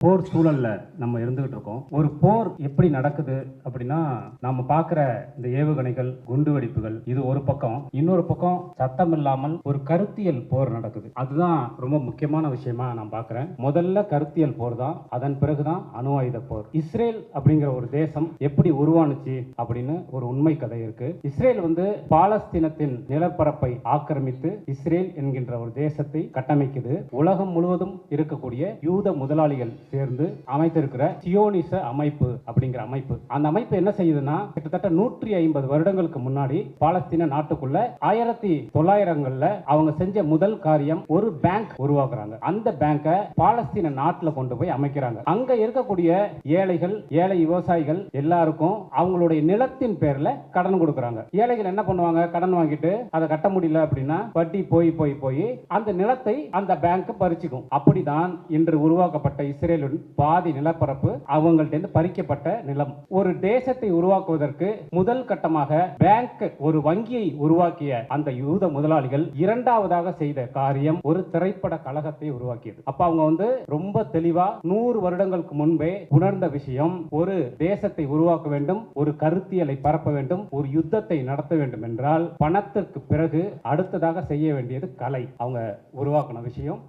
போர் சூழல்ல நம்ம இருந்துகிட்டு இருக்கோம். ஒரு போர் எப்படி நடக்குது அப்படின்னா, நாம பார்க்கிற இந்த ஏவுகணைகள், குண்டு வெடிப்புகள் இது ஒரு பக்கம். இன்னொரு பக்கம் சத்தம் இல்லாமல் ஒரு கருத்தியல் போர் நடக்குது. அதுதான் ரொம்ப முக்கியமான விஷயமா நான் பார்க்கிறேன். முதல்ல கருத்தியல் போர் தான், அதன் பிறகுதான் அணு ஆயுத போர். இஸ்ரேல் அப்படிங்கிற ஒரு தேசம் எப்படி உருவானுச்சு அப்படின்னு ஒரு உண்மை கதை இருக்கு. இஸ்ரேல் பாலஸ்தீனத்தின் நிலப்பரப்பை ஆக்கிரமித்து இஸ்ரேல் என்கின்ற ஒரு தேசத்தை கட்டமைக்குது. உலகம் முழுவதும் இருக்கக்கூடிய யூத முதலாளிகள் சேர்ந்து அமைத்திருக்கிற சியோனிச அமைப்பு அப்படிங்கிற அமைப்பு. அந்த அமைப்பு என்ன செய்யுதுன்னா, கிட்டத்தட்ட 150 வருடங்களுக்கு முன்னாடி பாலஸ்தீன நாட்டுக்குள்ள 1900ங்கள்ல அவங்க செஞ்ச முதல் காரியம் ஒரு பேங்க் உருவாக்குறாங்க. அந்த பேங்கை பாலஸ்தீன நாட்டுல கொண்டு போய் அமைக்கிறாங்க. அங்க இருக்கக்கூடிய ஏழைகள், ஏழை விவசாயிகள் எல்லாருக்கும் அவங்களுடைய நிலத்தின் பேர்ல கடன் கொடுக்கறாங்க. ஏழைகள் என்ன பண்ணுவாங்க, கடன் வாங்கிட்டு அதை கட்ட முடியல அப்படின்னா வட்டி போய் போய் போய் அந்த நிலத்தை அந்த பேங்க் பறிச்சுக்கும். அப்படிதான் இன்று உருவாக்கப்பட்ட இஸ்ரேல் பாதி நிலப்பரப்பு அவங்கள்ட்ட பறிக்கப்பட்ட நிலம். ஒரு தேசத்தை உருவாக்குவதற்கு முதல் கட்டமாக பேங்க், ஒரு வங்கியை உருவாக்கிய அந்த யூத முதலாளிகள் இரண்டாவதாக செய்த காரியம் ஒரு திரைப்பட கழகத்தை உருவாக்கியது. அப்ப அவங்க ரொம்ப தெளிவா 100 வருடங்களுக்கு முன்பே உணர்ந்த விஷயம், ஒரு தேசத்தை உருவாக்க வேண்டும், ஒரு கருத்தியலை பரப்ப வேண்டும், ஒரு யுத்தத்தை நடத்த வேண்டும் என்றால் பணத்திற்கு பிறகு அடுத்ததாக செய்ய வேண்டியது கலை. அவங்க உருவாக்கின விஷயம்